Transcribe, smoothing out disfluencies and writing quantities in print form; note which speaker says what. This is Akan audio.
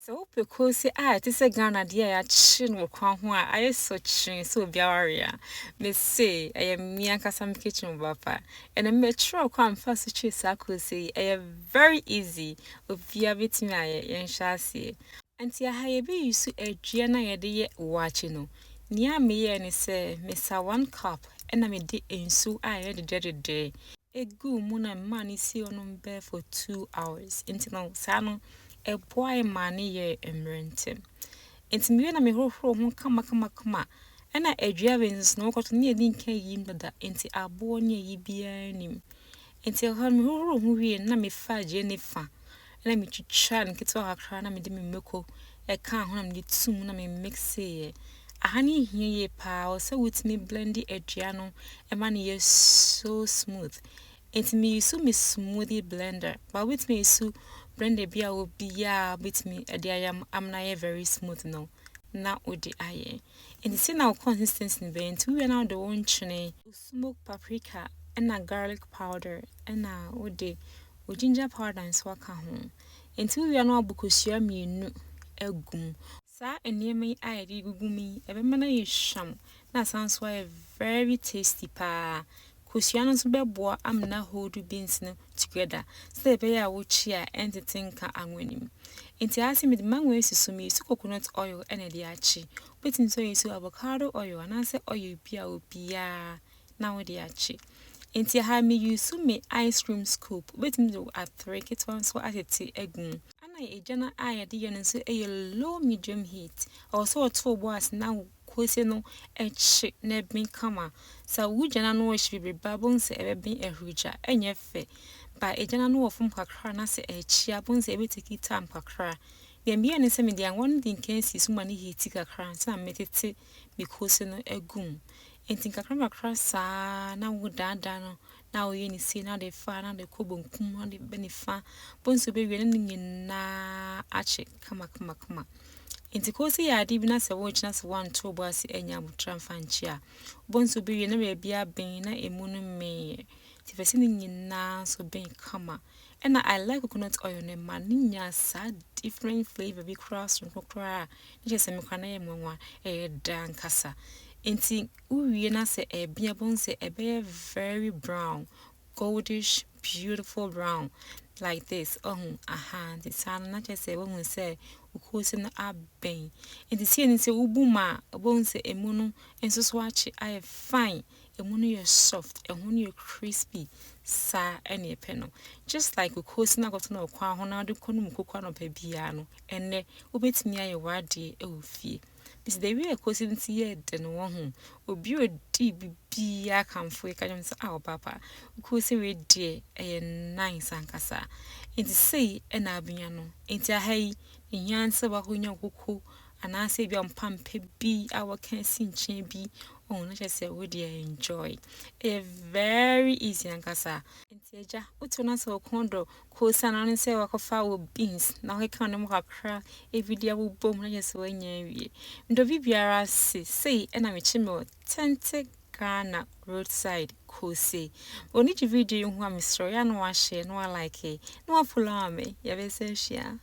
Speaker 1: So because it is a Ghana dear chin will come where I so chin so biaria. Miss say I am Mianka some kitchen buffer, and a metro come first choose say I am very easy of via bit me and chassis. And see, I be you so a Giana yet watching. Near me and say, Miss 1 cup, and I may di in so I had the day. A good moon and money see on bear for 2 hours until Sano. A boy money ye emrentim. Inti me na me ho kama. Ena adwabens no kwato ne edi nka yim dada inti abo ne yi bia nim. Inti ho me ho wie na me fa je ne fa. Na me twitwa nkito akra na me de me meko e ka ho na me tum na me mix ye. Ahani hie ye pa o se with me blendi adua no e ma ne ye so smooth. Inti me use me smoothie blender, but with me use blend bia will be with me am na very smooth no. Na odi aye. And the same now consistency in being two and out the one chine, smoked paprika and a garlic powder and a odi with ginger powder and swaka home. Until we are now because you are me no egum. Sa and near me I did gumi, a man is sham. That sounds why very tasty pa. Kusianos beboa am na hold beans no together. Say be a chia and the tinker and winning. Inti asi me the man ways to me so coconut oil and a diachi. Waiting so you so avocado oil and answer oil pia now diachi. Inti ha me use me ice cream scoop. Waiting to at 3 kit one so at it egg. A jana eye and so a low medium heat. Also a 2 bars now Koose no chick neb me kama. Sa wujana no she be babons ever been a ruja and ye fe. By a jana no from Akara na se a chia bones ebe take it time Akara. The ambient is me the one thing can see so many heat Akara and met it because no a goom. And think Akara sa na would dano. Now you see now they find the kobo kum on the benefa. Bones to be winning na ache kama. Inti Koose ya di bina se watch nas 1-2 basi enya mutran fanchia. Bonso be na be bia ben na emunu me. Ti fesi ni nyina so ben kama. And I like coconut oil ne man ninya sa different flavor be cross from kokra. Ni je se me kwana ye mwanwa e dan kasa. Inti uwie na se e bia bonse e be very brown, goldish, beautiful brown. Like this, the sun not just say when we say Koose no aben. And the scene say ubuma, bones say emuno, and so swatch I fine, emuno you're soft, and when you're crispy, sa any penno. Just like Koose na got no kwa hona do konum kokano pe biano, and ne ubet me a wadi e Miss the way Koose nti den wo ho obi odi bibia kamfo e kanyam say ah papa Koose we die e nice ankasa nti sei e na abia no nti ahai nyanse ba ho nya kokko anase bia mpampe bi awo kan sinchen bi na just we dey enjoy a very easy ankasa nti eja utu na so kondo Koose na nse wakofa wo beans na ho kan no kakra e video wo bom na just we nya wie ndo bibiara sei e na me chi me authentic Ghana roadside Koose. Oni video hu am story ya no wa share no like no follow me ya be say share